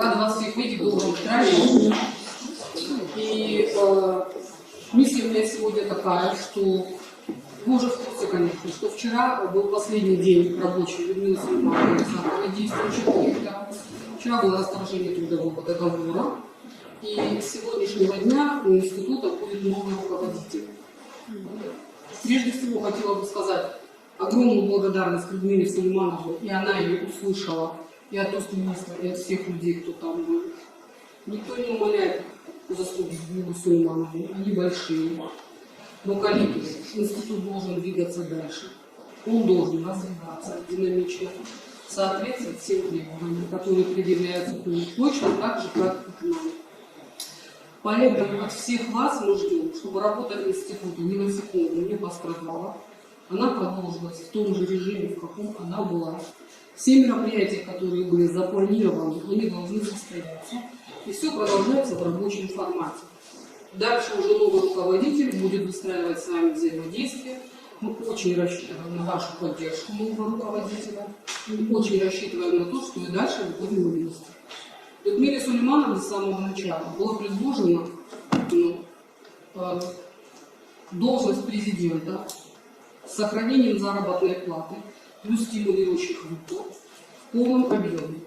Рада вас всех видеть, доброе утро. И миссия у меня сегодня такая, что вы уже в курсе, конечно, что вчера был последний день рабочий Людмилы Сулеймановой на действующих проектах. Вчера было расторжение трудового договора. И с сегодняшнего дня у института будет новый руководитель. Прежде всего хотела бы сказать огромную благодарность Людмиле Сулеймановой, и она ее услышала, и от уст министра, и от всех людей, кто там был. Никто не умаляет заслуги Людмилы Сулеймановой, они большие. Но, коллеги, институт должен двигаться дальше. Он должен развиваться динамично, соответствовать всем требованиям, которые предъявляются к нему, точно так же, как и к нам. Поэтому от всех вас мы ждем, чтобы работа института ни на секунду не пострадала. Она продолжилась в том же режиме, в каком она была. Все мероприятия, которые были запланированы, они должны состояться. И все продолжается в рабочем формате. Дальше уже новый руководитель будет выстраивать с вами взаимодействие. Мы очень рассчитываем на вашу поддержку нового руководителя. Мы очень рассчитываем на то, что и дальше мы будем вместе. Людмиле Сулеймановой с самого начала была предложена должность президента с сохранением заработной платы плюс стимулирующих выплат в полном объеме.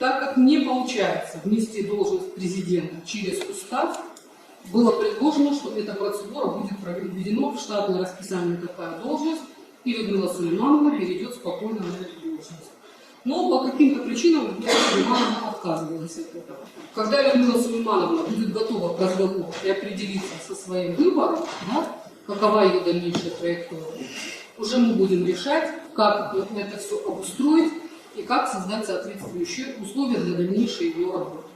Так как не получается внести должность президента через устав, было предложено, что эта процедура будет проведена в штатное расписание такая должность, и Людмила Сулейманова перейдет спокойно на эту должность. Но по каким-то причинам Людмила Сулеймановна отказывалась от этого. Когда Людмила Сулеймановна будет готова к разговору и определиться со своим выбором, да, какова ее дальнейшая траектория, уже мы будем решать, как это все обустроить и как создать соответствующие условия для дальнейшей ее работы.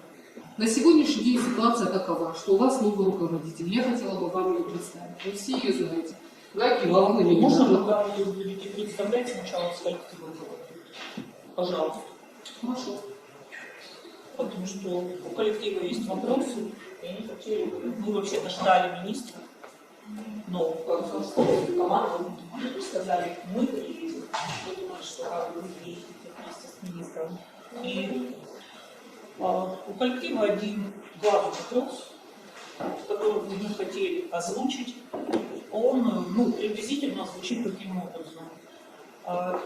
На сегодняшний день ситуация такова, что у вас новый руководитель. Я хотела бы вам ее представить. Вы все ее знаете. Гаки, Ивановна, можно, когда вы будете представлять, сначала сказать, кто вы? Пожалуйста. Хорошо. Потому что у коллектива есть вопросы, и они хотели бы, мы вообще-то ждали министра, но команду сказали, мы и мы думали, что как вы ездите вместе с министром. И у коллектива один главный вопрос, который мы хотели озвучить, он приблизительно звучит таким образом.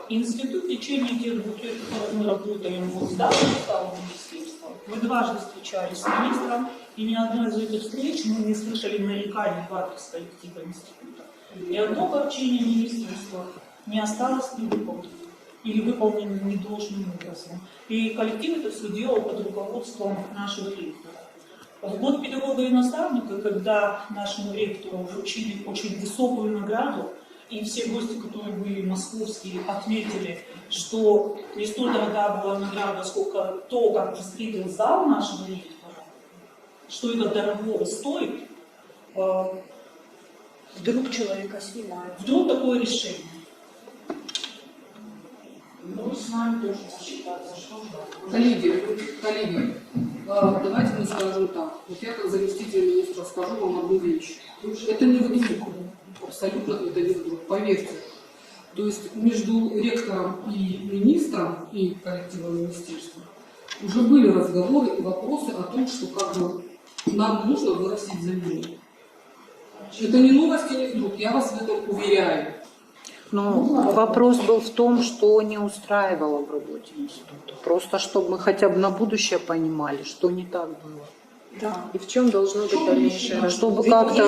Институт в течение тех 2 лет, которые мы работаем в данном составе министерства, мы дважды встречались с министром, и ни одной из этих встреч мы не слышали нареканий в адрес коллектива института. И одно поручение министерства не осталось невыполненным или выполненным недолжным образом. И коллектив это все делал под руководством нашего ректора. В год педагога и наставника, когда нашему ректору вручили очень высокую награду, и все гости, которые были московские, отметили, что не столь дорога была награда, сколько то, как встретил зал нашего ректора, что это дорого стоит, Вдруг человека снимают. вдруг такое решение. Ну, с нами тоже считаться, что Коллеги, давайте мы скажем так. Вот я как заместитель министра скажу вам одну вещь. Это не вдруг. Абсолютно это не вдруг. Поверьте. То есть между ректором и министром и коллективом министерства уже были разговоры и вопросы о том, что как бы нам нужно вырастить замену. Это не новости, не вдруг. Я вас в этом уверяю. Но вопрос был в том, что не устраивало в работе института. Просто чтобы мы хотя бы на будущее понимали, что не так было. Да. И в чем должно быть дальнейшее. Чтобы как-то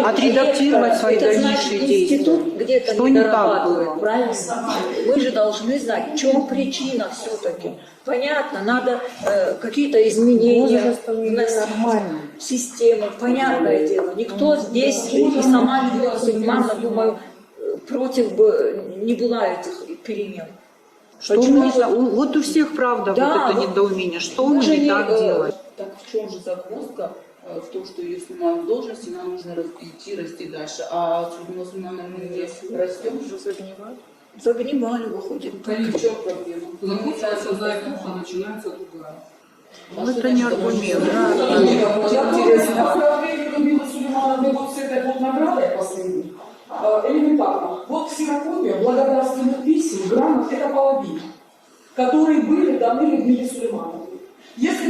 отредактировать свои дальнейшие действия. Институт где-то Что не не так дорабатывает, было. правильно? Мы же должны знать, в чем причина все-таки. Понятно, надо какие-то изменения в систему. Понятное дело. Никто здесь, и сама Людмила Сулеймановна, думаю, против бы не была этих перемен. Что вот у всех правда Да, вот это недоумение. Что мы не так делаем? Так в чем же загвоздка? В том, что ее снимают в должности, нам нужно расти дальше. А Людмила Сулеймановна, мы здесь растем, уже загнивают. Загнивали, выходит. Коллеги, в чем проблема? Закончится одна эпоха, начинается другая. Ну, это не аргумент. Интересно. Управление Людмилы Сулеймановны вот с этой вот наградой последней. Элементарно. Вот ксерокопия благодарственных писем, грамот – это половина, которые были даны Людмиле Сулеймановой.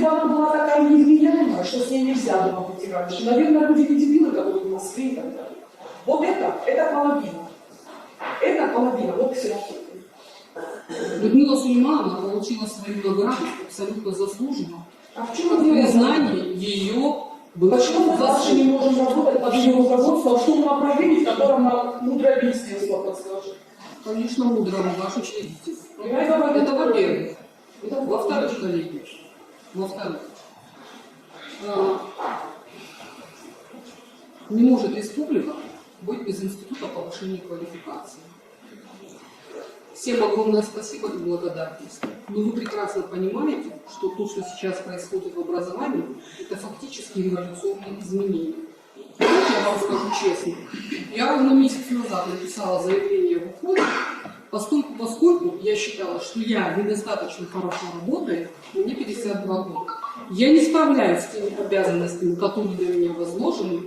она была такая невменяемая, что с ней нельзя было пойти раньше. Наверное, люди не дебилы, которые в Москве и так далее. Вот это половина. Это половина, вот ксенофобия. Людмила Сулеймановна получила свою награду абсолютно заслуженно. А в чем дело? Признание ее было Почему мы дальше не можем работать под ее руководством в том направлении, в котором нам мудрое министерство подскажет? Конечно, мудрому ваш учредитель. Это Это во-первых. Во-вторых, коллеги, во-вторых, не может республика быть без института повышения квалификации. Всем огромное спасибо и благодарность. Но вы прекрасно понимаете, что то, что сейчас происходит в образовании, это фактически революционные изменения. Давайте я вам скажу честно. Я ровно месяц назад написала заявление в УХО, поскольку я считала, что я недостаточно хорошо работаю, мне 52 года. Я не справляюсь с теми обязанностями, которые для меня возложены.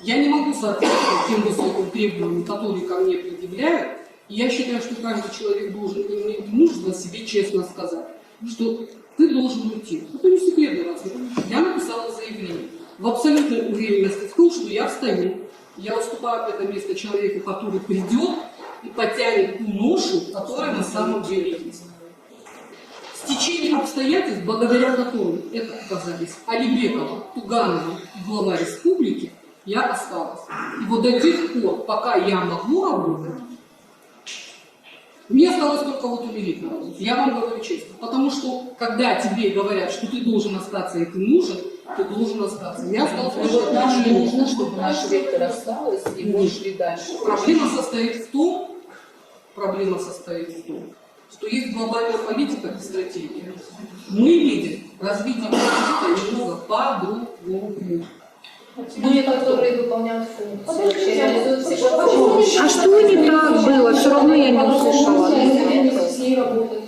Я не могу соответствовать тем высоким требованиям, которые ко мне предъявляют. И я считаю, что каждый человек должен иметь мужество себе честно сказать, что ты должен уйти. Это не секрет для вас. Я написала заявление в абсолютной уверенности в том, что я встаю. Я уступаю это место человеку, который придет и потянет ту ношу, которая на самом деле есть. С течением обстоятельств, благодаря которым это оказались Алибекова, Туганова и глава республики, я осталась. И вот до тех пор, пока я могу работать, мне осталось только вот умереть на работе. Я вам говорю честно. Потому что, когда тебе говорят, что ты должен остаться и ты нужен, ты должен остаться. Я осталась Ну вот нам не нужно, чтобы наш ректор осталась, и мы шли дальше. Проблема состоит в том, что есть глобальная политика и стратегия. Мы видим развитие политики немного по-другому. Люди, которые выполняют функции, вообще реализуют все задачи. А что не так было? Все равно я не услышала. С ней работать.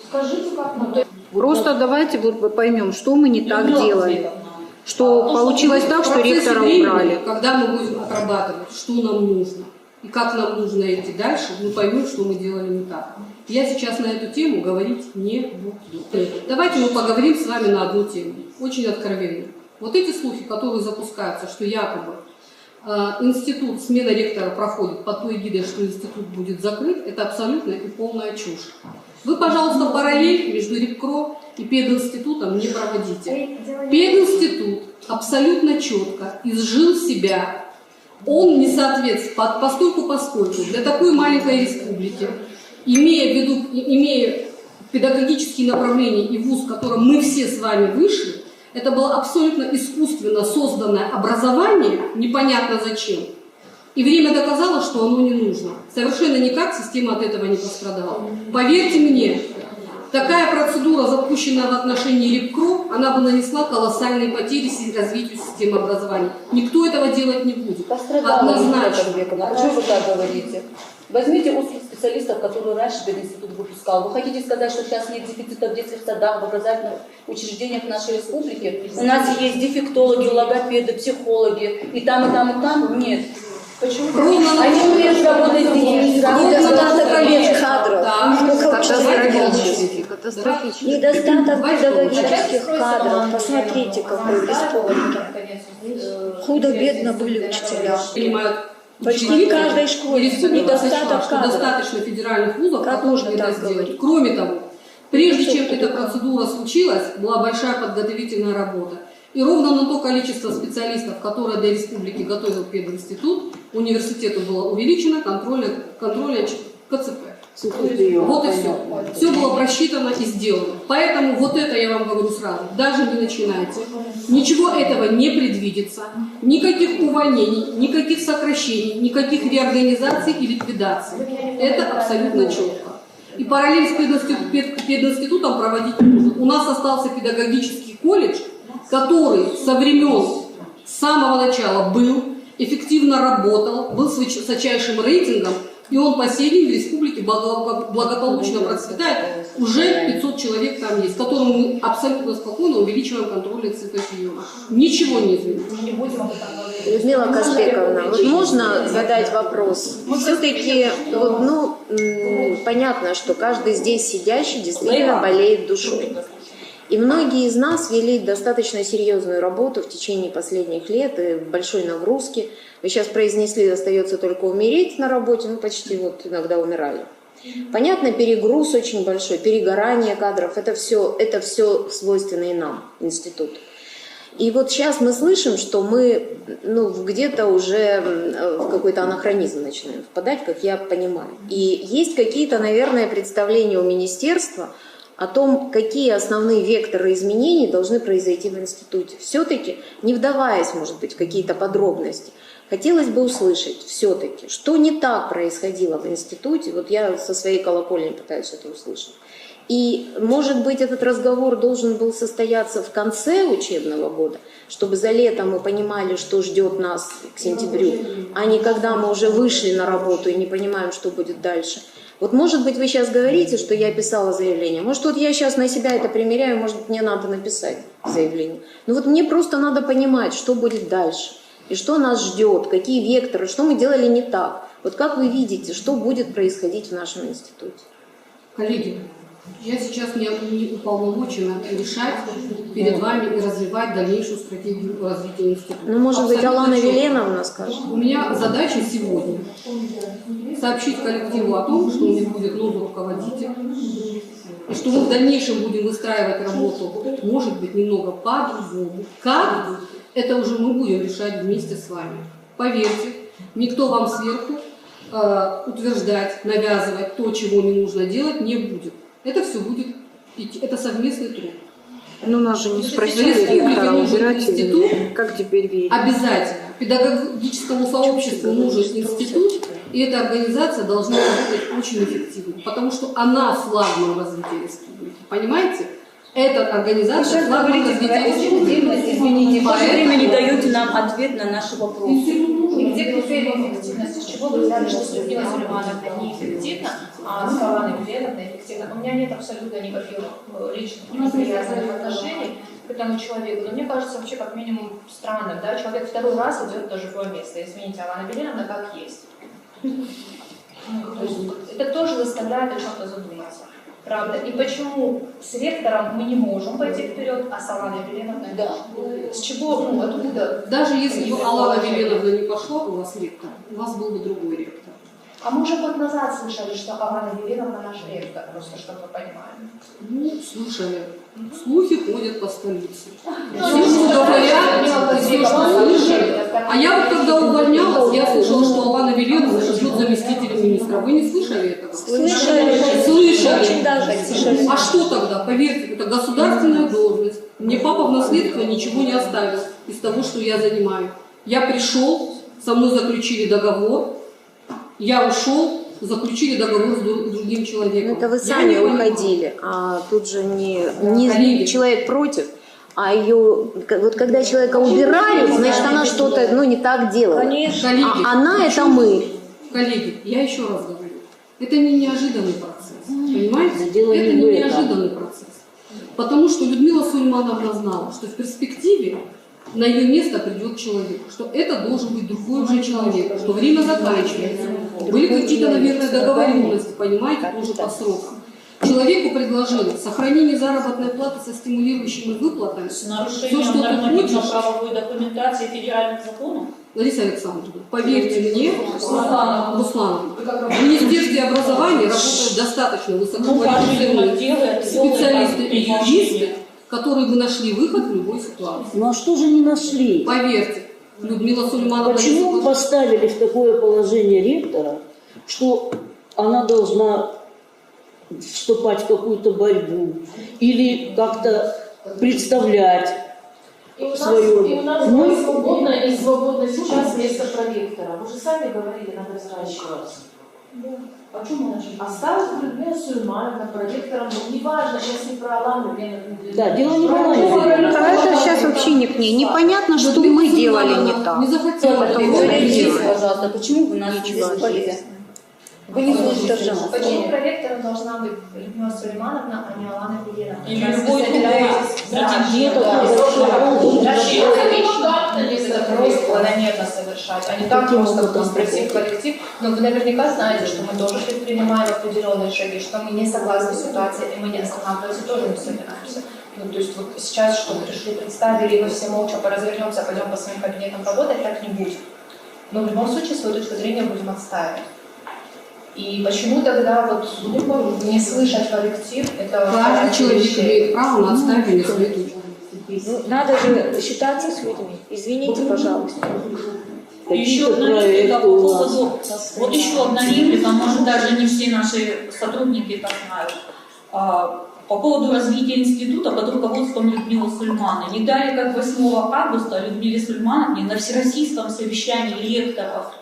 Скажите, как надо. Просто давайте вот поймем, что мы не так делали. Что получилось так, что В процессе ректора времени, убрали. Когда мы будем отрабатывать, что нам нужно и как нам нужно идти дальше, мы поймем, что мы делали не так. Я сейчас на эту тему говорить не буду. Давайте мы поговорим с вами на одну тему, очень откровенно. Вот эти слухи, которые запускаются, что якобы институт, смена ректора проходит под той эгидой, что институт будет закрыт, это абсолютная и полная чушь. Вы, пожалуйста, параллель между РИПКРО и пединститутом не проводите. Пединститут абсолютно четко изжил себя. Он не соответствует, поскольку для такой маленькой республики, имея педагогические направления и вуз, в котором мы все с вами вышли, это было абсолютно искусственно созданное образование, непонятно зачем. И время доказало, что оно не нужно. Совершенно никак система от этого не пострадала. Поверьте мне, такая процедура, запущенная в отношении РИПКРО, она бы нанесла колоссальные потери развитию системы образования. Никто этого делать не будет. Однозначно. Почему вы так говорите? Возьмите узких специалистов, которые раньше пединститут выпускал. Вы хотите сказать, что сейчас нет дефицита в детских садах, в образовательных учреждениях нашей республики? У нас есть дефектологи, логопеды, психологи, и там, и там, и там? Нет. Почему? Они умеют работать с детьми. Недостаток кадров. Катастрофически. Недостаток педагогических кадров. Посмотрите, какой в республике. Худо-бедно были учителя. Понимают Почти в каждой школе недостаток кадров. достаточно федеральных вузов, Как которые можно это так сделать. говорить? Кроме того, прежде чем эта процедура случилась, была большая подготовительная работа. И ровно на то количество специалистов, которое для республики готовил пединститут, университету было увеличено контроля КЦП. Вот и все. Все было просчитано и сделано. Поэтому вот это я вам говорю сразу. Даже не начинайте. Ничего этого не предвидится. Никаких увольнений, никаких сокращений, никаких реорганизаций и ликвидаций. Это абсолютно четко. И параллель с пединститутом проводить не нужно. У нас остался педагогический колледж, который со времен самого начала был, эффективно работал, был с высочайшим рейтингом, и он по сей день в республике благополучно процветает. Уже 500 человек там есть, которым мы абсолютно спокойно увеличиваем контроль ЦПФИ. Ничего не изменится. Людмила Казбековна, вот можно задать вопрос? Все-таки, понятно, что каждый здесь сидящий действительно болеет душой. И многие из нас вели достаточно серьезную работу в течение последних лет и большой нагрузки. Вы сейчас произнесли, остается только умереть на работе, ну почти вот иногда умирали. Понятно, перегруз очень большой, перегорание кадров, это все свойственно и нам, институту. И вот сейчас мы слышим, что мы где-то уже в какой-то анахронизм начинаем впадать, как я понимаю. И есть какие-то, наверное, представления у министерства о том, какие основные векторы изменений должны произойти в институте. Все-таки, не вдаваясь, может быть, в какие-то подробности, хотелось бы услышать все-таки, что не так происходило в институте. Вот я со своей колокольни пытаюсь это услышать. И, может быть, этот разговор должен был состояться в конце учебного года, чтобы за лето мы понимали, что ждет нас к сентябрю, а не когда мы уже вышли на работу и не понимаем, что будет дальше. Вот, может быть, вы сейчас говорите, что я писала заявление. Может, вот я сейчас на себя это примеряю, может быть, мне надо написать заявление. Но вот мне просто надо понимать, что будет дальше, и что нас ждет, какие векторы, что мы делали не так. Вот как вы видите, что будет происходить в нашем институте? Коллеги, я сейчас не уполномочена решать перед вами и развивать дальнейшую стратегию развития института. Ну, может быть, Абсолютно Алана четко. Веленовна скажет. У меня задача сегодня сообщить коллективу о том, что у них будет новый руководитель, и что мы в дальнейшем будем выстраивать работу, может быть, немного по-другому. Как? Это уже мы будем решать вместе с вами. Поверьте, никто вам сверху утверждать, навязывать то, чего не нужно делать, не будет. Это все будет идти, это совместный труд. Ну, нас же не спросили ректора, убирать или нет. Как теперь верить? Обязательно. Педагогическому сообществу нужен институт, и эта организация должна работать очень эффективно, потому что она флагман развития республики. Понимаете? Эта организация флагман развития республики. Извините, в то же время не Поэтому- даете нам ответ на наши вопросы. И где критерии эффективности? С чего вы взяли, что Людмила Сулеймановна неэффективна, а Алана Веленовна эффективна? У меня нет абсолютно никаких личных неприятных отношений к этому человеку. Но мне кажется, вообще как минимум странно, да, человек второй раз идет в то же место. Извините, Алана Веленовна как есть. То есть это тоже заставляет о чем-то задуматься. Правда. И почему с ректором мы не можем пойти вперед, а с Аланой Веленовной да. С чего, откуда? Даже если бы Алана Веленовна не пошла у вас ректор, у вас был бы другой ректор. А мы уже год назад слышали, что Алана Веленовна наш ректор, просто чтобы вы понимали. Ну, слушали. Слухи ходят по столице. Все, что говорят, и все, что слышали. А я вот когда увольнялась, я слышала, что Алана Веленовна ждет заместителя министра. Вы не слышали этого? Слышали. Слышали. Очень даже слышали. А что тогда? Поверьте, это государственная должность. Мне папа в наследство ничего не оставил из того, что я занимаю. Я пришел, со мной заключили договор, я ушел, заключили договор с другим человеком. Ну, это вы Я сами не понимаю. уходили, а тут же не Коллеги. человек против, а ее, вот когда человека убирали, значит, она что-то не так делала. Конечно. Коллеги, А она это мы. Коллеги, я еще раз говорю, это не неожиданный процесс, понимаете? Да дело Это не не в этом. неожиданный процесс. Потому что Людмила Сулеймановна знала, что в перспективе на ее место придет человек, что это должен быть другой уже человек, что время заканчивается. Были какие-то, наверное, договоренности, понимаете, тоже по срокам. Человеку предложили сохранение заработной платы со стимулирующими выплатами. С Все, нарушением что ты хочешь. нормативно-правовой документации федеральных законов. Лариса Александровна, поверьте мне, Руслан, в Министерстве образования работают достаточно высококвалифицированные специалисты и юристы, которые бы нашли выход в любой ситуации. Ну а что же не нашли? Поверьте, Людмила Сулеймановна... Почему поставили в такое положение ректора, что она должна вступать в какую-то борьбу или как-то представлять свою... И у нас Ну, свободно сейчас место проректора. Вы же сами говорили, надо взращиваться. О чем мы начали? Осталась Людмила Сулеймановна проректором. Ну, неважно, сейчас не про Алану Веленовну. Да, дело не в А это сейчас вообще не к ней. Непонятно, что Людмила мы делали не Сулеймановна так. Не захотела этого Говорите, делать. пожалуйста, почему вы нас не вызвали? Вы не слышите даже. Почему проректором должна быть Людмила Сулеймановна, а не Алана Веленовна? Или Раз любой вы собираетесь планомерно совершать, а не так просто спросить коллектив. Но вы наверняка знаете, что мы тоже предпринимаем определенные шаги, что мы не согласны с ситуацией, и мы не останавливаться тоже не собираемся. Ну, то есть вот сейчас что-то пришли, представили, мы все молча поразвернемся, пойдем по своим кабинетам работать, так не будет. Но в любом случае свою точку зрения будем отстаивать. И почему тогда вот не слышать коллектив, это... Каждый человек имеет право на отстаивание своей точки. Ну, надо же считаться с людьми. Извините, пожалуйста. Еще одна реплика по поводу, вот еще одна реплика, может даже не все наши сотрудники это знают. По поводу развития института под руководством Людмилы Сульмановой. Не далее, как 8 августа Людмиле Сульмановне на всероссийском совещании ректоров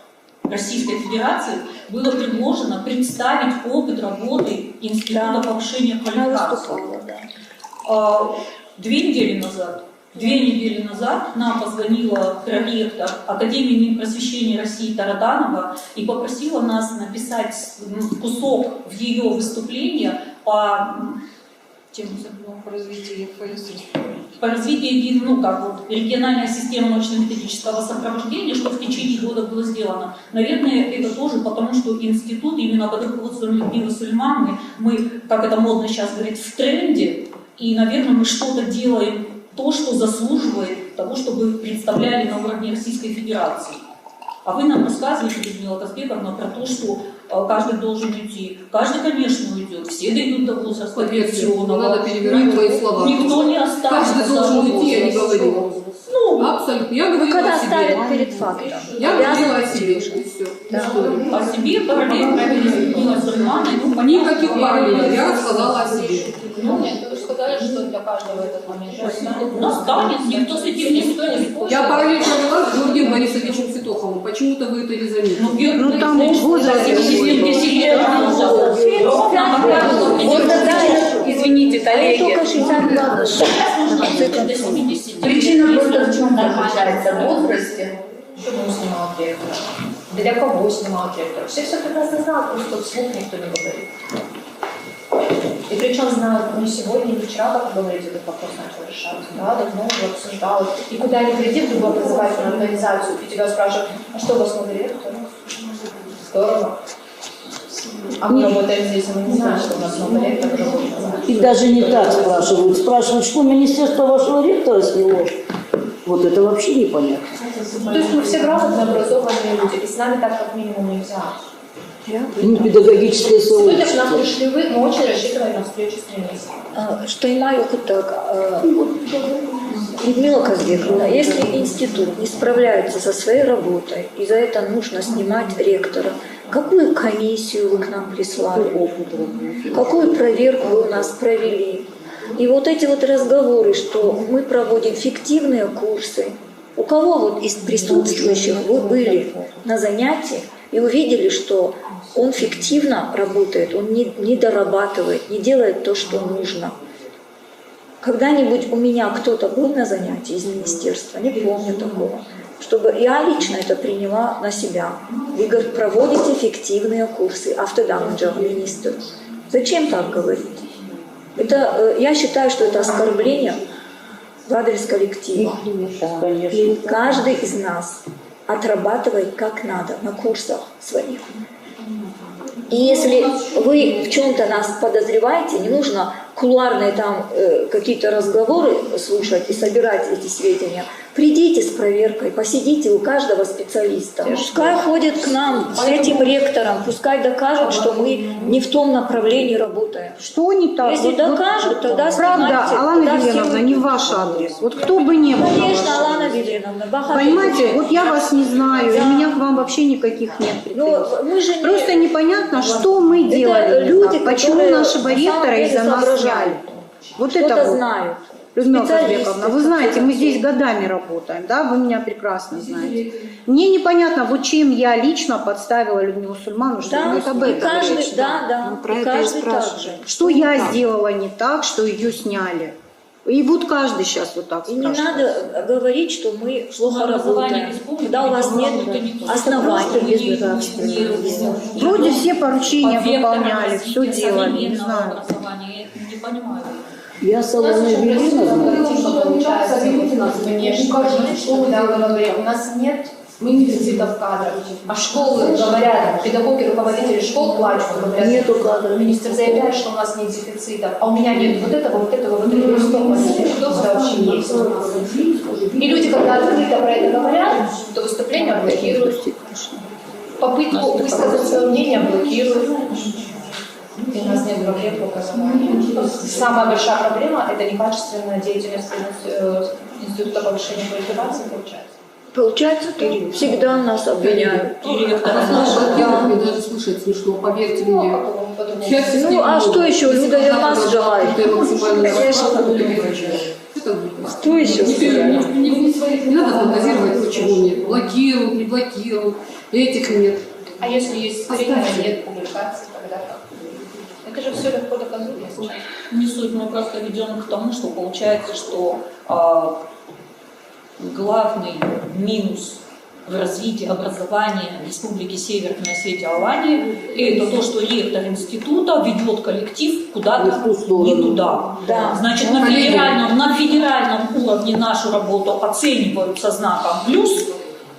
Российской Федерации было предложено представить опыт работы Института повышения квалификации. 2 недели назад нам позвонила проректор Академии Минпросвещения России Тараданова и попросила нас написать кусок в ее выступления по развитию ЕФС. по развитию региональной системы научно-методического сопровождения, что в течение года было сделано. Наверное, это тоже потому, что институт именно под руководством Людмилы Сульмановой, мы, как это модно сейчас говорить, в тренде, и, наверное, мы что-то делаем, то, что заслуживает того, чтобы представляли на уровне Российской Федерации. А вы нам рассказываете, Людмила Казбековна, про то, что каждый должен уйти. Каждый, конечно, уйдет. Все дойдут до возраста пенсионного. Надо перебирать твои слова. Никто не останется. Каждый должен уйти, я не говорила. Абсолютно. Я говорила Когда о себе. ставят перед фактом. Я говорила о себе. И все. О себе параллель провели Людмила Сульмановна. Никаких параллелей. Я рассказала о себе. Ну, нет, вы сказали, что для каждого этот момент Настанет, никто с этим никто не спорит. Я параллель провела с Георгием Борисовичем Светоховым. Почему-то вы это не заметили. Ну там возраст. Извините, коллеги. Причина просто в чем заключается? В возрасте. Почему снимал директора? Для кого снимал директора? Все прекрасно знают, просто вслух никто не говорит. И причем знают не сегодня, не вчера, как вы говорите, этот вопрос начал решаться. Да, давно уже обсуждалось. И куда ни приди в любую образовательную организацию, и тебя спрашивают, а что у вас новый директор? Здорово. А мы работаем здесь, и мы не знаем, что у нас новый ректор. И даже не так спрашивают. Спрашивают, что министерство вашего ректора сняло. Вот это вообще непонятно. То есть мы все грамотно образованные люди, и с нами так как минимум нельзя. Не педагогическое Сегодня к сообщество. нам пришли вы, мы очень рассчитываем на встречу с министром. Что и мой опыт так. Людмила Казбековна, если институт не справляется со своей работой, и за это нужно снимать ректора, какую комиссию вы к нам прислали, какую проверку вы у нас провели? И вот эти вот разговоры, что мы проводим фиктивные курсы, у кого вот из присутствующих вы были на занятии и увидели, что он фиктивно работает, он не дорабатывает, не делает то, что нужно. Когда-нибудь у меня кто-то был на занятии из министерства, не помню такого, чтобы я лично это приняла на себя. Вы, говорит, проводите фиктивные курсы, автодаменджер, министр. Зачем так говорить? Это, я считаю, что это оскорбление в адрес коллектива. Каждый из нас отрабатывает как надо на курсах своих. И если вы в чем-то нас подозреваете, не нужно кулуарные там какие-то разговоры слушать и собирать эти сведения. Придите с проверкой, посидите у каждого специалиста. Пускай ходят к нам с этим ректором, пускай докажут, что мы не в том направлении работаем. Что не так? Если докажут, тогда правда, снимайте, Алана тогда Веленовна, все не ваш адрес. Вот кто бы ни был. Конечно, Алана Веленовна. Понимаете, вот я вас не знаю, и у меня к вам вообще никаких нет Но претензий. мы же Просто непонятно, что мы делали. люди, Почему которые нашего на самом ректора деле из-за нас соображают. сняли? Вот что-то это вот. знают. Людмила Специалисты, Казбековна, вы знаете, мы здесь годами работаем, да, вы меня прекрасно знаете. Мне непонятно, вот чем я лично подставила Людмилу Сульмановну, что Да, вот об и этом каждый, речь, да, Мы про и это и каждый так спрашиваем. же. Что я сделала не так, что ее сняли? И вот каждый сейчас вот так И не спрашивает. надо говорить, что мы плохо Образование работаем, республики, когда у вас нет оснований. Вроде все поручения По векторам выполняли, развития все делали, не современного знаю. образования, я не понимаю. Я с Аланой Веленовной. Получается, внешне, когда мы говорим, у нас нет дефицитов кадров. А школы говорят, педагоги, руководители школ плачут, говорят, Нету кадров. министр заявляет, что у нас нет дефицитов, а у меня нет вот этого, вот этого, вот этого, что это вообще есть. И люди, когда открыто про это говорят, то выступления блокируют. Попытку высказать свое мнение блокируют. И у нас нет проблем по образованию. Самая большая проблема – это некачественная деятельность Института повышения квалификации, получается. Получается, всегда нас обвиняют. Мне даже слышать смешно, поверьте мне. Ну, а что еще? Люда Ермас желает. Что еще? Не надо фантазировать, почему нет. Блокируют, не блокируют, этих нет. А если есть зрение, нет публикаций, тогда как? Это же все легко доказуемо сейчас. Не суть, мы просто ведем к тому, что получается, что главный минус в развитии образования Республики Северной Осетия-Алания – это то, что ректор института ведет коллектив куда-то не туда. Да. Значит, на федеральном уровне нашу работу оценивают со знаком плюс,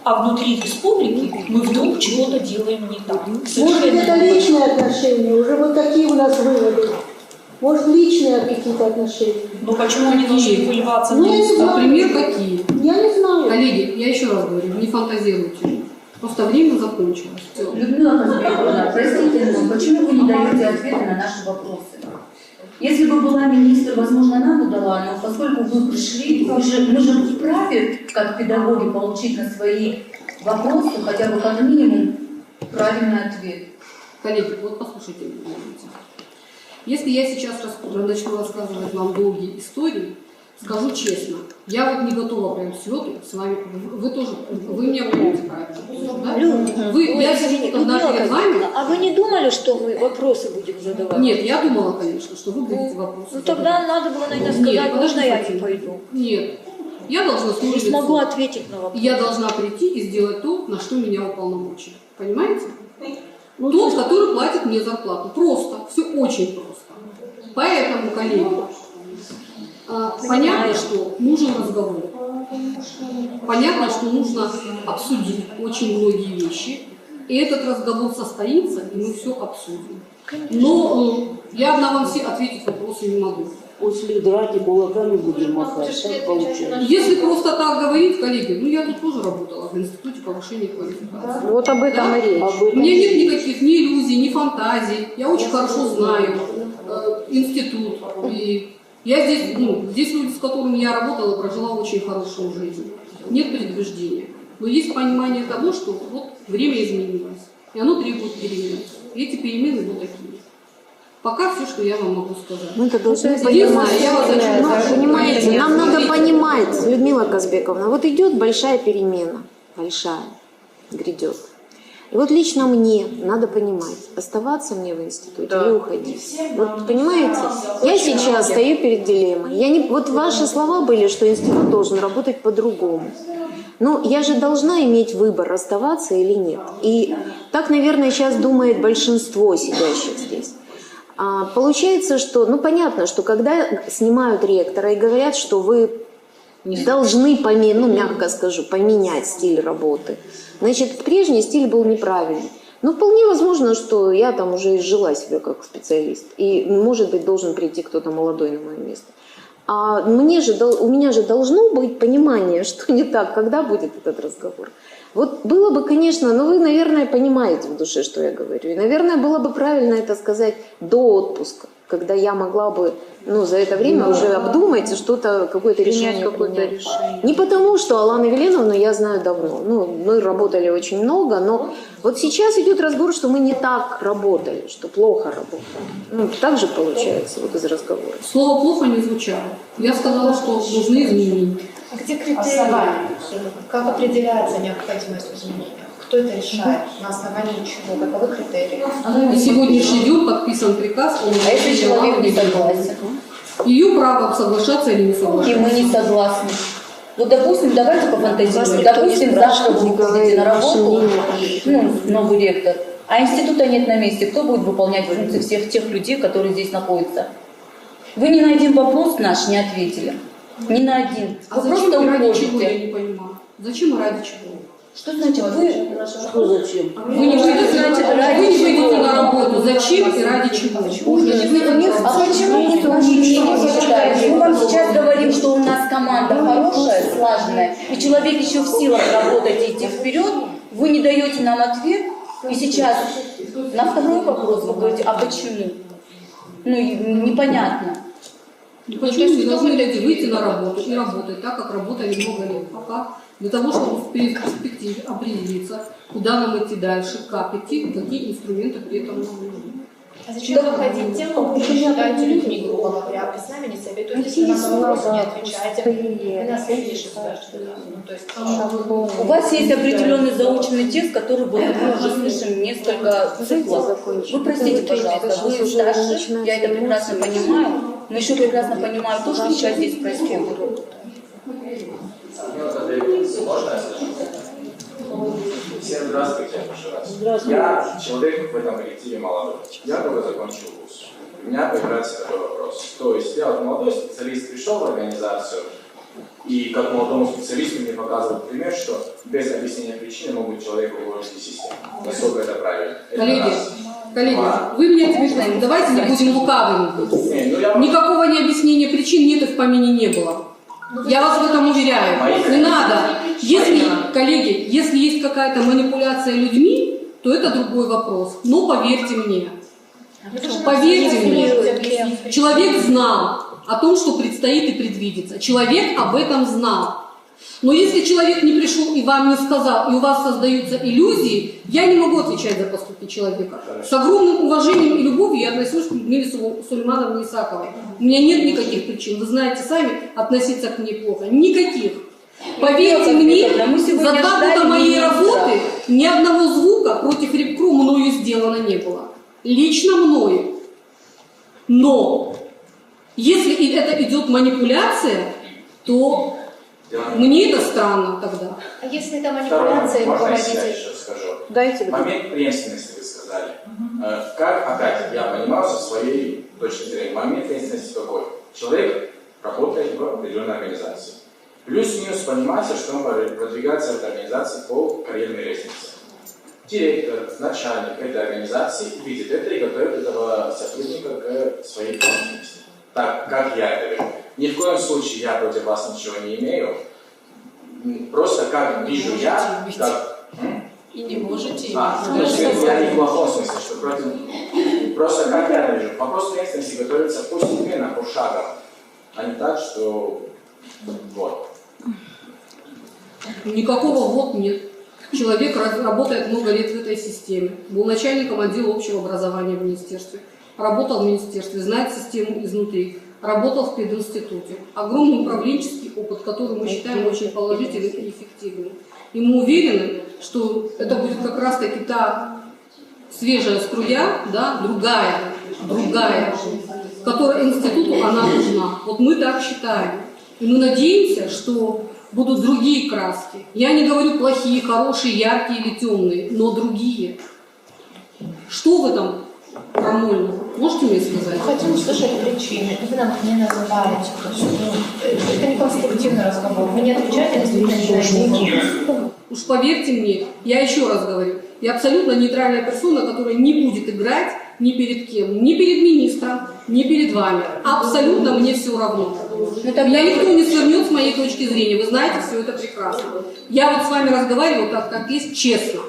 а внутри республики мы вдруг чего-то делаем не так. Может, это личные отношения? Уже вот какие у нас выводы? Может, личные какие-то отношения? Но почему они должны выливаться Ну, я не знаю. Например, какие? Я не знаю. Коллеги, я еще раз говорю, не фантазируйте. Просто время закончилось. Всё. Людмила Казбековна, простите, но почему вы не даете ответы на наши вопросы? Если бы была министр, возможно, нам бы дала, но поскольку вы пришли, мы же вправе, как педагоги, получить на свои вопросы хотя бы как минимум правильный ответ. Коллеги, вот послушайте меня. Если я сейчас начну рассказывать вам долгие истории, скажу честно, я вот не готова прям с лету с вами, вы меня понимаете правильно, да? Я сижу тогда перед вами. А вы не думали, что мы вопросы будем задавать? Нет, я думала, конечно, что вы будете вопросы Ну тогда надо было, наверное, сказать, можно я не пойду? Нет, я должна Не служить. смогу ответить на вопрос. Я должна прийти и сделать то, на что меня уполномочили. Понимаете? Тот, который платит мне зарплату. Просто. Все очень просто. Поэтому, коллеги, понятно, что нужен разговор. Понятно, что нужно обсудить очень многие вещи. И этот разговор состоится, и мы все обсудим. Но я на вам все ответить вопросы не могу. После драки кулаками будем махать. Так получается. Если просто так говорить, коллеги, я тут тоже работала в Институте повышения квалификации. Вот об этом и речь. У меня нет никаких ни иллюзий, ни фантазий. Я очень хорошо знаю институт. И я здесь люди, с которыми я работала, прожила очень хорошую жизнь. Нет предубеждения. Но есть понимание того, что вот время изменилось. И оно требует перемен. И эти перемены вот такие. Пока все, что я вам могу сказать. Мы это должны Единственное, понимать. я вас очень Понимаете, нам надо понимать, Людмила Казбековна, вот идет большая перемена, большая, грядет. И вот лично мне надо понимать, оставаться мне в институте или уходить. Вот понимаете, я сейчас стою перед дилеммой. Вот ваши слова были, что институт должен работать по-другому. Но я же должна иметь выбор, оставаться или нет. И так, наверное, сейчас думает большинство сидящих здесь. Получается, что, понятно, что когда снимают ректора и говорят, что вы должны, мягко скажу, поменять стиль работы, значит, прежний стиль был неправильный. Но вполне возможно, что я там уже изжила себя как специалист, и, может быть, должен прийти кто-то молодой на мое место. А у меня же должно быть понимание, что не так, когда будет этот разговор. Вот было бы, конечно, вы, наверное, понимаете в душе, что я говорю. И, наверное, было бы правильно это сказать до отпуска, когда я могла бы, за это время уже обдумать и что-то, какое-то решение принять. Не потому, что Алану Веленовну я знаю давно. Мы работали очень много, но вот сейчас идет разговор, что мы не так работали, что плохо работали. Так же получается из разговора. Слово «плохо» не звучало. Я сказала, что нужны изменения. А где критерии? Как определяется необходимость изменения? Кто это решает? На основании чего? Каковы критерии? На сегодняшний день подписан приказ о А если человек не согласен? Ее право соглашаться или не соглашаться. И мы не согласны. Вот, допустим, давайте пофантазируем. Допустим, завтра вы выходите на работу, новый ректор, а института нет на месте. Кто будет выполнять функции всех тех людей, которые здесь находятся? Вы ни на один вопрос наш не ответили. Ни на один. А Вы зачем просто и ради чего, я уходите. не понимаю. Зачем и ради чего? Что значит вы? Что зачем? Вы не выйдете на работу. Зачем и ради чего? А почему вы не считаете? Мы вам сейчас говорим, что у нас команда хорошая, слаженная, и человек еще в силах работать и идти вперед. Вы не даете нам ответ, и сейчас на второй вопрос вы говорите, а почему? Ну, непонятно. Почему не должны люди выйти на работу и работать так, как работали много лет? Пока для того, чтобы в перспективе определиться, куда нам идти дальше, как идти, какие инструменты при этом нам нужны. А зачем выходить тем, кого вы считаете людьми, грубо говоря? Вы с нами не советуетесь, вы на вопрос не отвечаете. Вы нас видите, У вас есть определенный заученный текст, который мы уже слышим несколько циклов. Вы простите, пожалуйста, вы старше, я это прекрасно понимаю, но еще прекрасно понимаю то, что сейчас здесь происходит. Можно я скажу? Всем здравствуйте, прошу вас. Здравствуйте. Я человек в этом коллективе молодой. Я только закончил вуз. У меня появляется такой вопрос. То есть я вот молодой специалист пришел в организацию, и как молодому специалисту мне показывают пример, что без объяснения причины могут человека уложить в систему. Насколько это правильно? Коллеги, вы меня теперь знаете, давайте не будем лукавыми. Никакого объяснения причин нет и в помине не было. Я вас в этом уверяю. Не надо. Коллеги, если есть какая-то манипуляция людьми, то это другой вопрос. Но поверьте мне, человек знал о том, что предстоит и предвидится. Человек об этом знал. Но если человек не пришел и вам не сказал, и у вас создаются иллюзии, я не могу отвечать за поступки человека. С огромным уважением и любовью я отношусь к Людмиле Сулеймановне Исаковой. У меня нет никаких причин, вы знаете сами, относиться к ней плохо. Никаких. Поверьте мне, за 2 года моей работы ни одного звука против Рябко мною сделано не было. Лично мною. Но если это идет манипуляция, то мне это странно тогда. А если это манипуляция, можно я еще скажу? Дайте. Момент преемственности вы сказали. Как, опять, я понимаю со своей точки зрения, момент преемственности какой? Человек работает в определенной организации. Плюс-минус понимается, что он продвигается в этой организации по карьерной лестнице. Директор, начальник этой организации видит это и готовит этого сотрудника к своей деятельности. Так, как я это вижу. Ни в коем случае я против вас ничего не имею. Просто как вижу я, как... И не можете. Я не в плохом смысле, что против... Просто как я вижу. Вопрос преемственности готовится постепенно, пошагово, а не так, что... Вот. Никакого вот нет. Человек работает много лет в этой системе. Был начальником отдела общего образования в министерстве. Работал в министерстве, знает систему изнутри. Работал в пединституте. Огромный управленческий опыт, который мы считаем очень положительным и эффективным. И мы уверены, что это будет как раз-таки та свежая струя, да, другая, которая институту она нужна. Вот мы так считаем. И мы надеемся, что будут другие краски. Я не говорю плохие, хорошие, яркие или темные, но другие. Что в этом промольно? Можете мне сказать? Хотим услышать причины, и вы нам их не называете. Это не конструктивный разговор. Вы не отвечаете действительно на эти. Уж поверьте мне, я еще раз говорю, я абсолютно нейтральная персона, которая не будет играть ни перед кем, ни перед министром, ни перед вами. Абсолютно мне все равно. Меня никто не свернет с моей точки зрения. Вы знаете все это прекрасно. Я вот с вами разговариваю так, как есть, честно.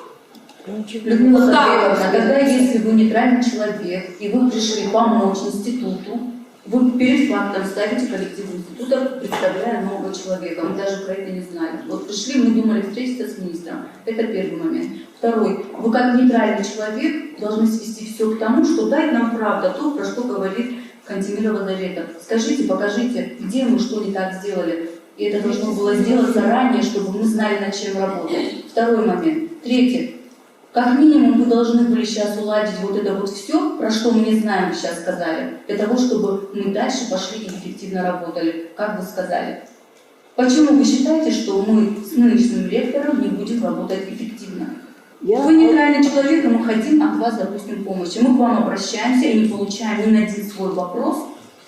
Людмила Сергеевна, тогда если вы нейтральный человек, и вы пришли помочь институту, вы перед фактом ставите коллектив института, представляя нового человека. Мы даже про это не знали. Вот пришли, мы думали встретиться с министром. Это первый момент. Второй. Вы как нейтральный человек должны свести все к тому, что дать нам правда то, про что говорит Кантемирова Завета. Скажите, покажите, где мы что не так сделали. И это должно было сделаться ранее, чтобы мы знали, над чем работать. Второй момент. Третий. Как минимум вы должны были сейчас уладить вот это вот все, про что мы не знаем, вы сейчас сказали, для того, чтобы мы дальше пошли и эффективно работали, как вы сказали. Почему вы считаете, что мы с нынешним ректором не будем работать эффективно? Вы нейтральный человек, и мы хотим от вас, допустим, помощи. Мы к вам обращаемся и не получаем ни на один свой вопрос,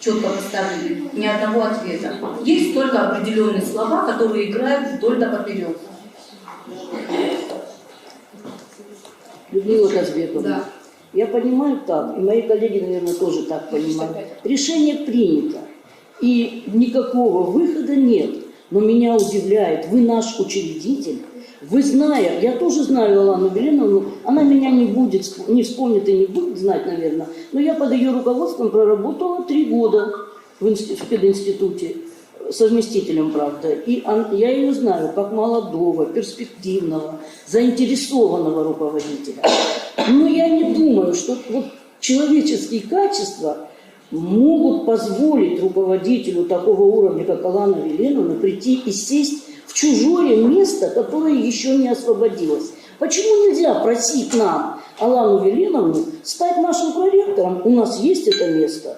четко поставленный, ни одного ответа. Есть только определенные слова, которые играют вдоль да поперек. Людмила Казбековна, Да. я понимаю так, и мои коллеги, наверное, тоже так понимают. Решение принято, и никакого выхода нет. Но меня удивляет, вы наш учредитель, вы зная, я тоже знаю Алану Веленовну, она меня не вспомнит и не будет знать, наверное, но я под ее руководством проработала 3 года в пединституте, совместителем, правда. И я ее знаю как молодого, перспективного, заинтересованного руководителя. Но я не думаю, что вот человеческие качества могут позволить руководителю такого уровня, как Алана Веленовна, прийти и сесть в чужое место, которое еще не освободилось. Почему нельзя просить нам, Алану Веленовну, стать нашим проректором? У нас есть это место.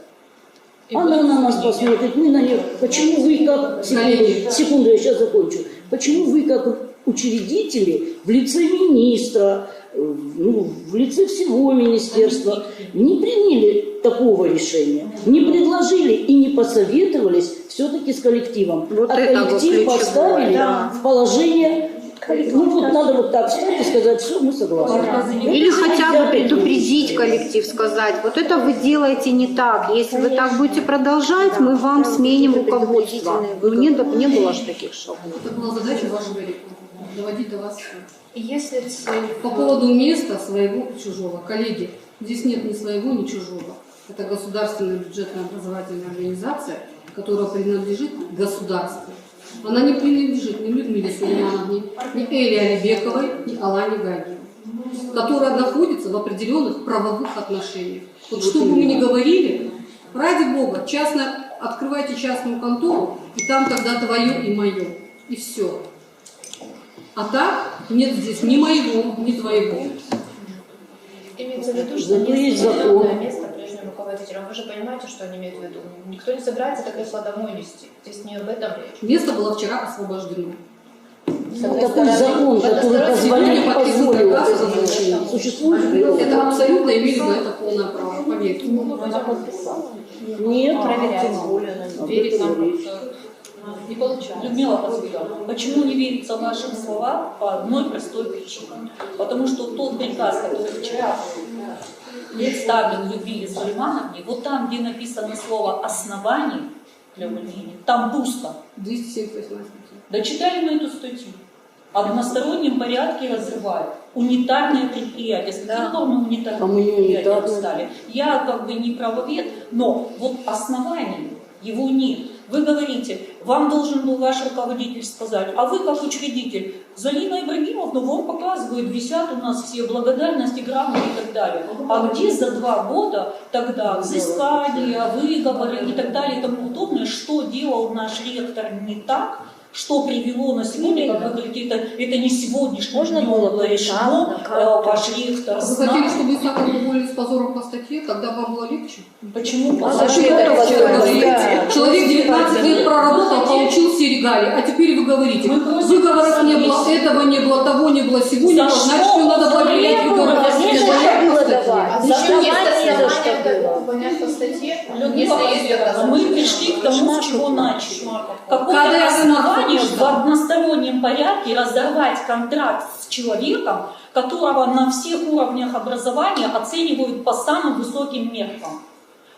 Она на нас посмотрит, мы на нее. Почему вы как... Секунду, я сейчас закончу. Почему вы как учредители в лице министра, в лице всего министерства не приняли такого решения, не предложили и не посоветовались все-таки с коллективом, Вот а коллектив поставили в положение... Ну вот надо вот так встать и сказать, все, мы согласны. Или хотя бы предупредить коллектив, сказать, вот это вы делаете не так. Если вы так будете продолжать, мы вам сменим руководство. Ну, не было же таких шагов. Это была задача вашего ректората – доводить до вас. Если цель... По поводу места своего и чужого. Коллеги, здесь нет ни своего, ни чужого. Это государственная бюджетная образовательная организация, которая принадлежит государству. Она не принадлежит ни Людмиле Сулеймановне, ни Элле Алибековой, ни Алане Гагиевой, которая находится в определенных правовых отношениях. Вот что бы мы ни говорили, ради Бога, открывайте частную контору, и там тогда твое и мое. И все. А так нет здесь ни моего, ни твоего. Имеется в виду, что Зато есть есть закон. место прежним руководителям. Вы же понимаете, что они имеют в виду. Никто не собирается это кресло домой нести. Здесь не об этом речь. Место было вчера освобождено. Такой закон, который позволил это назначение, существует? Это абсолютно имеет на это полное право, поверьте. Нет, Верить нам не получается. Людмила Казбековна, почему не верится вашим словам? По одной простой причине. Потому что тот приказ, который вчера представлен Людмиле Сулеймановне, вот там, где написано слово «основание» для увольнения, там пусто. 278. Дочитали мы эту статью. В одностороннем порядке разрывают. Унитарное предприятие. Статьи унитарное предприятие стали. Я как бы не правовед, но вот основания его нет. Вы говорите, вам должен был ваш руководитель сказать, а вы как учредитель, Залина Ибрагимовна вам показывает, висят у нас все благодарности, грамоты и так далее. А где за 2 года тогда взыскания, выговоры и так далее и тому подобное, что делал наш ректор не так, что привело на сегодня, как вы говорите, это не сегодняшнее было решено, ваш ректор Вы хотели, чтобы Исаков уволили с позором по статье, тогда вам было легче? Почему? Человек 19 лет проработал, получил все регалии, а теперь вы говорите, выговоров не было, этого не было, того не было, сего не было, значит, все надо проверять выговоры. Зачем есть основания увольнять по статье, если есть доказательства? Мы пришли к тому, с чего начали. Какое основание в одностороннем порядке разорвать контракт с человеком, которого на всех уровнях образования оценивают по самым высоким меркам?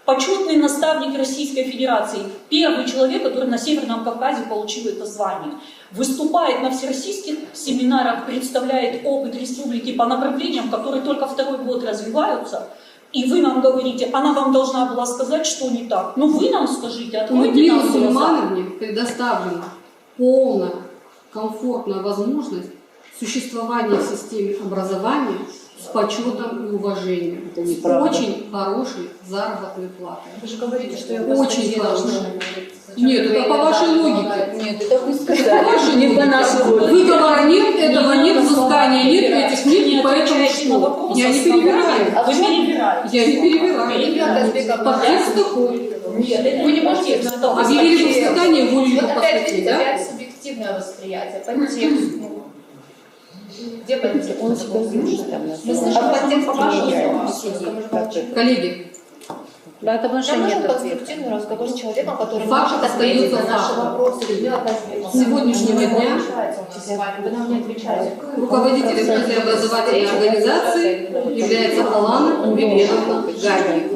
Почетный наставник Российской Федерации, первый человек, который на Северном Кавказе получил это звание, выступает на всероссийских семинарах, представляет опыт республики по направлениям, которые только 2-й год развиваются, и вы нам говорите, она вам должна была сказать, что не так. Ну вы нам скажите, откройте нам глаза. Сулеймановне предоставлена полная, комфортная возможность существования в системе образования с почетом и уважением. Это неправда. Очень хорошей заработной платой. Вы же говорите, что я Очень хорошей. Нет, это по вашей логике. Нет, это вы сказали, не по нашей логике. Выговора нет, этого нет, взыскания нет, этих нет, и поэтому что? Я не перебираю. Вы перебираете. Я не перебираю. Подтекст такой. Нет, вы не можете объявили взыскание, уволили Вот по опять, статье, видите, да? опять субъективное восприятие, подтекст. Где подтекст? Он себя слушает, Мы слышим подтекст по вашему. Коллеги, Да, это Нам отношение нужен нет ответа. конструктивный разговор с человеком, который Факт может ответить остается на наши фактом. вопросы. Людмила Казбековна. С сегодняшнего дня образования. Вы нам не отвечаете. Руководителем этой образовательной организации является Алана Веленовна Гаги.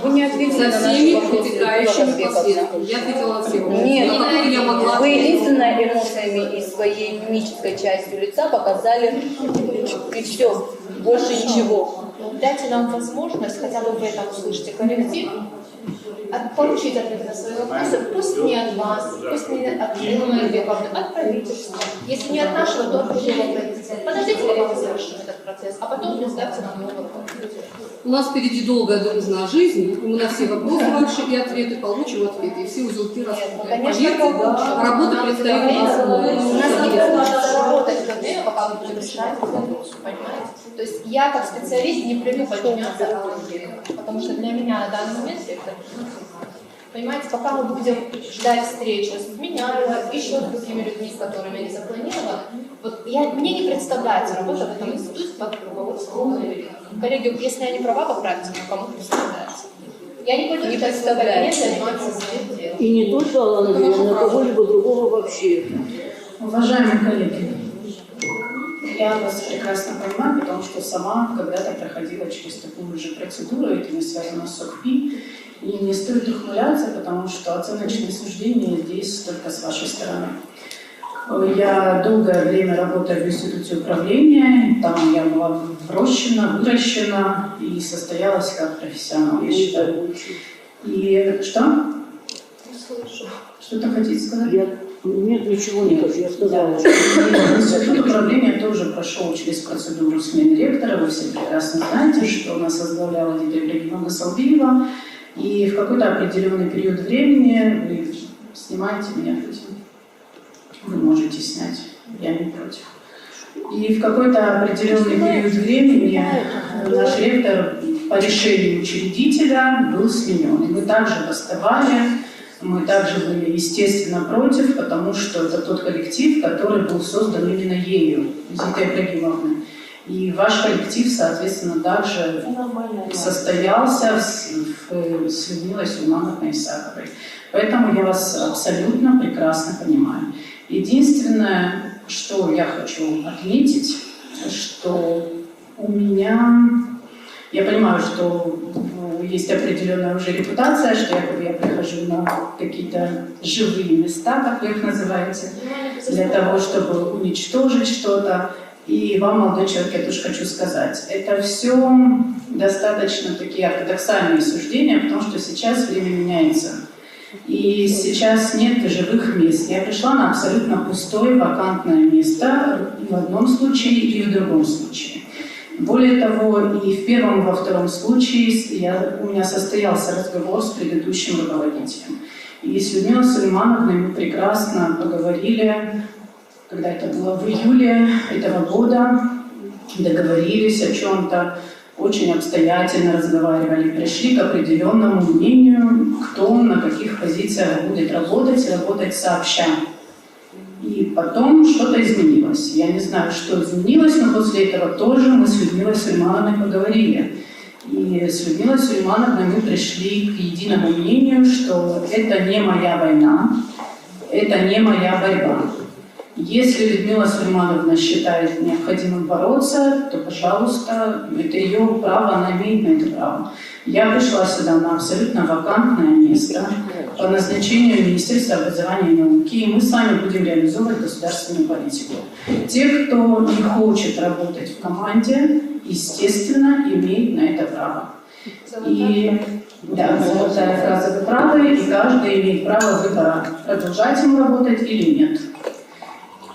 Вы не ответили Со на наш всеми вопрос, вытекающими Людмила Казбековна. последствиями. Я ответила на все вопросы. Нет, На которые я могла вы ответить. единственное эмоциями и своей мимической частью лица показали и все, больше ничего. Дайте нам возможность, хотя бы в этом услышите коллектив, получить ответ на свои вопросы, пусть не от вас, пусть не от Людмилы Казбековны, от правительства. Если не от нашего, то от другого правительства. Подождите, пока мы завершим этот процесс, а потом представьте нам новый вопрос. У нас впереди долгая дружная жизнь, и мы на все вопросы ваши и ответы получим ответы, и все узелки распутаем. Конечно, Поверьте, работа предстоит у нас много. У нас не получится работать в то время, пока мы будем решать этот вопрос, понимаете? То есть я как специалист не привык подчиняться потому что для меня на данный момент сектор. Понимаете, пока мы будем ждать встречи с Миняева, еще с другими людьми, с которыми они запланированы, вот мне не представляется работа в этом институте под руководством коллеги, если я не права, поправьте, но кому представляется. Я не хочу представлять, заниматься своим делом. И не только Алана Веленовна, а кого-либо другого вообще. Уважаемые коллеги, я вас прекрасно понимаю, потому что сама когда-то проходила через такую же процедуру, это не связано с СОКПИ, и не стоит ухмыляться, потому что оценочные суждения здесь только с вашей стороны. Я долгое время работаю в институте управления, там я была выращена и состоялась как профессионал, я считаю. И что? Что-то хотите сказать? Нет, ничего не хочу, я сказала. Институт управления тоже прошел через процедуру смены ректора. Вы все прекрасно знаете, что нас возглавляла Лидия Ибрагимовна Салбиева. И в какой-то определенный период времени вы снимаете меня, вы можете снять, я не против. И в какой-то определенный период времени наш ректор по решению учредителя был сменен. И мы также восставали. Мы также были, естественно, против, потому что это тот коллектив, который был создан именно ею, Зитой Ибрагимовной. И ваш коллектив, соответственно, также состоялся с Людмилой Сулеймановной Исаковой. Поэтому я вас абсолютно прекрасно понимаю. Единственное, что я хочу отметить, что у меня... Я понимаю, что есть определенная уже репутация, что я прихожу на какие-то живые места, как вы их называете, для того, чтобы уничтожить что-то. И вам, молодой человек, я тоже хочу сказать, это все достаточно такие ортодоксальные суждения, потому что сейчас время меняется. И сейчас нет живых мест. Я пришла на абсолютно пустое, вакантное место и в одном случае, и в другом случае. Более того, и в первом, и во втором случае у меня состоялся разговор с предыдущим руководителем. И с Людмилой Сулеймановной мы прекрасно поговорили, когда это было в июле этого года, договорились о чем-то, очень обстоятельно разговаривали, пришли к определенному мнению, кто на каких позициях будет работать сообща. И потом что-то изменилось. Я не знаю, что изменилось, но после этого тоже мы с Людмилой Сулеймановной поговорили. И с Людмилой Сулеймановной мы пришли к единому мнению, что это не моя война, это не моя борьба. Если Людмила Сулеймановна считает необходимым бороться, то, пожалуйста, это ее право, она имеет на это право. Я пришла сюда на абсолютно вакантное место по назначению Министерства образования и науки, и мы с вами будем реализовывать государственную политику. Те, кто не хочет работать в команде, естественно, имеет на это право. И да, золотая фраза «вы правы», и каждый имеет право выбора, продолжать ему работать или нет.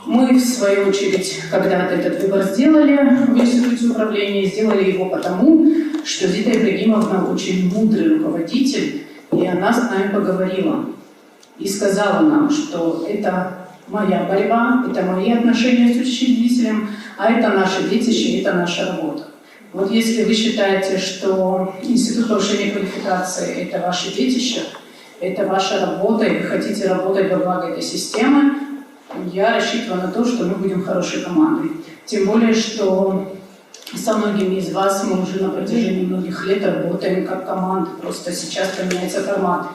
Мы, в свою очередь, когда-то этот выбор сделали в институте управления, сделали его потому, что Зита Ибрагимовна очень мудрый руководитель, и она с нами поговорила и сказала нам, что это моя борьба, это мои отношения с учредителем, а это наше детище, это наша работа. Вот если вы считаете, что Институт повышения квалификации – это ваше детище, это ваша работа, и вы хотите работать во благо этой системы, я рассчитываю на то, что мы будем хорошей командой. Тем более, что со многими из вас мы уже на протяжении многих лет работаем как команда. Просто сейчас поменяется формат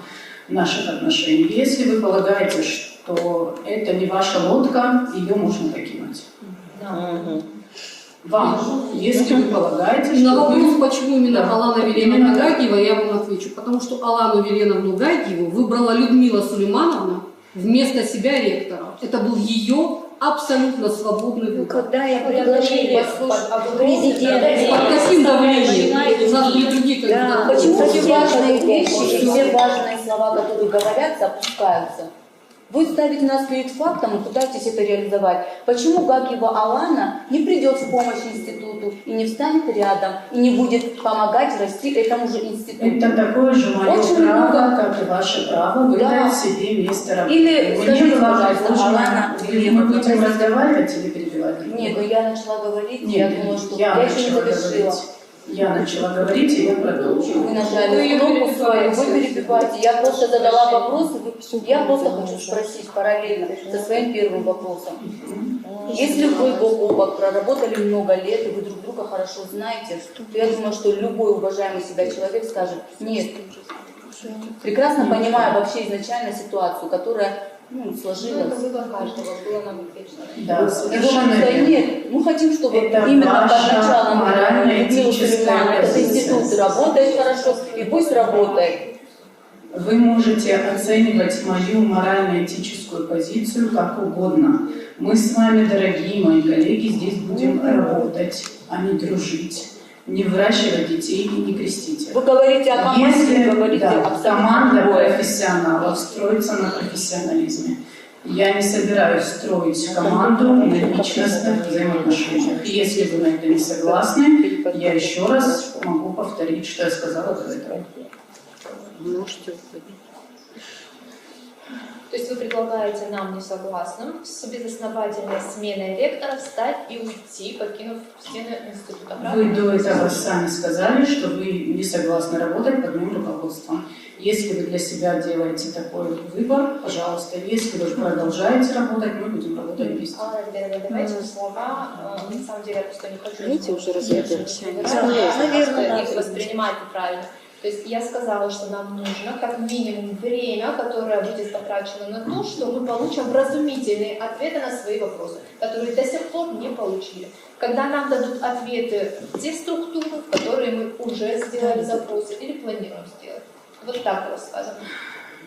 наших отношений. Если вы полагаете, что это не ваша лодка, ее можно покинуть. Вам, если вы полагаете, что На вопрос, вы... почему именно Да. Алана Веленовна Гагиева, я вам отвечу. Потому что Алану Веленовну Гагиеву выбрала Людмила Сулеймановна вместо себя ректора. Это был ее абсолютно свободный выбор. Когда я предложили президент, Под каким давлением? У нас были другие кандидаты. Почему Кстати, все важные вещи и Всё. все важные слова, которые говорятся, опускаются? Вы ставите нас перед фактом и пытаетесь это реализовать. Почему Гагиева Алана не придет в помощь институту и не встанет рядом, и не будет помогать расти этому же институту? Это такое же мое Очень право, много. как и ваше право выбрать Да. себе место работы. Или Мне скажите, было пожалуйста, предложено, Алана или мы будем разговаривать или перебивать? Нет, но я начала говорить, Нет, я думала, что я я еще не начала завершила. говорить. Я начала говорить, и я продолжу. Вы нажали кнопку свою, вы перебиваете. Я просто задала вопрос, я просто хочу спросить параллельно со своим первым вопросом. Если вы бок о бок проработали много лет, и вы друг друга хорошо знаете, то я думаю, что любой уважаемый себя человек скажет: нет, прекрасно понимая вообще изначально ситуацию, которая сложилась. Это выбор каждого, было нам отлично. Да, И вы совершенно можете, верно. нет, мы хотим, чтобы Это именно ваша под началом морально-этическая Людмилы этот позиция. институт работает хорошо, и пусть работает. Вы можете оценивать мою морально-этическую позицию как угодно. Мы с вами, дорогие мои коллеги, здесь будем работать, а не дружить, не выращивать детей и не крестить их. Вы говорите о команде, Если вы говорите абсолютно команда другое. профессионалов строится на профессионализме, я не собираюсь строить команду на личностных взаимоотношениях. И если вы на это не согласны, я еще раз могу повторить, что я сказала до этого. То есть вы предлагаете нам, несогласным, с безосновательной сменой ректора встать и уйти, покинув стены института, правда? Вы до этого сами сказали, что вы не согласны работать под моим руководством. Если вы для себя делаете такой выбор, пожалуйста. Если вы продолжаете работать, мы будем работать вместе. Алла Альбертовна, давайте слова. На самом деле я просто не хочу... Давайте уже разойдемся. Наверное, их воспринимать неправильно. То есть я сказала, что нам нужно как минимум время, которое будет потрачено на то, что мы получим вразумительные ответы на свои вопросы, которые до сих пор не получили. Когда нам дадут ответы те структуры, в которые мы уже сделали запросы или планируем сделать. Вот так рассказано.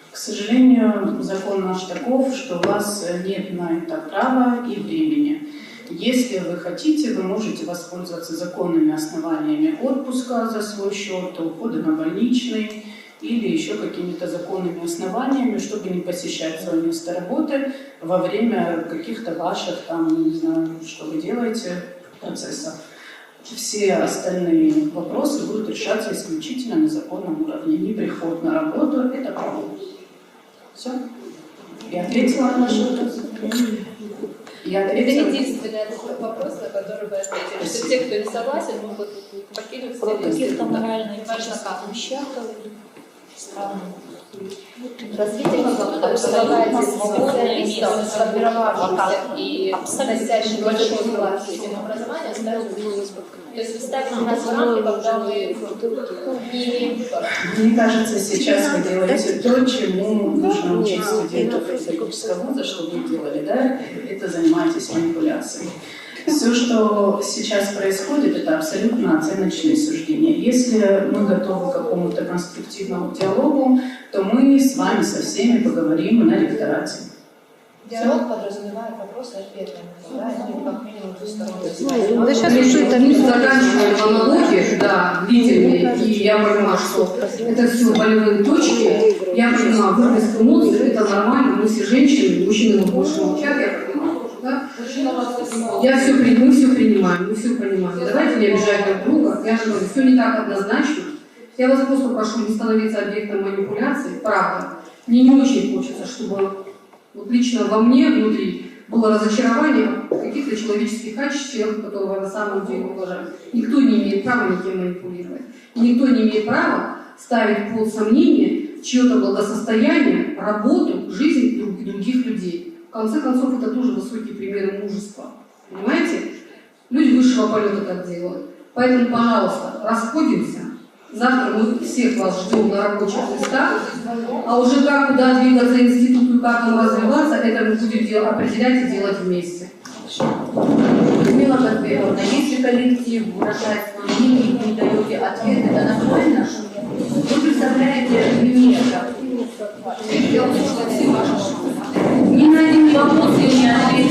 К сожалению, закон наш таков, что у вас нет на это права и времени. Если вы хотите, вы можете воспользоваться законными основаниями отпуска за свой счет, ухода на больничный или еще какими-то законными основаниями, чтобы не посещать свое место работы во время каких-то ваших, там, не знаю, что вы делаете, процессов. Все остальные вопросы будут решаться исключительно на законном уровне. Не приход на работу – это право. Все? Я ответила на ваш вопрос? Это единственный вопрос, на который вы ответили. Что те, кто не согласен, могут покинуть Про каких-то моральных вещах. Развитие Предлагаете специалистов, сформировавшихся и носящих большой вклад в систему образования, ставить. То есть вы ставите нас в рамки, когда вы не имеем выбора. Мне кажется, сейчас вы делаете то, чему нужно учить студентов педагогического вуза, что вы делали, да? Это занимаетесь манипуляцией. Все, что сейчас происходит, это абсолютно оценочные суждения. Если мы готовы к какому-то конструктивному диалогу, то мы с вами со всеми поговорим на ректорате. Диалог подразумевает вопросы-ответы, да, или как минимум двусторонний. Да сейчас уже это Заканчивали монологи, да, длительные, и я понимаю, что это все болевые точки, я понимаю, выплеск эмоций, это нормально, мы все женщины, мужчины вот больше молчат, я понимаю, да? Мы все принимаем. Давайте не обижать друг друга, я же говорю, все не так однозначно. Я вас просто прошу не становиться объектом манипуляции, правда. Мне не очень хочется, чтобы вот лично во мне внутри было разочарование каких-то человеческих качеств человека, которого я на самом деле уважаю. Никто не имеет права никем манипулировать. И никто не имеет права ставить под сомнение чье-то благосостояние, работу, жизнь других людей. В конце концов, это тоже высокие примеры мужества. Понимаете? Люди высшего полета так делают. Поэтому, пожалуйста, расходимся, Завтра мы всех вас ждем на рабочих местах, а уже как куда двигаться институту, как нам развиваться, это мы будем определять и делать вместе. Людмила Матвеевна, если коллектив выражает свое мнение и не даете ответ, это нормально? Вы представляете министра. Я услышала все ваши шансы. Ни на один вопрос я не ответила.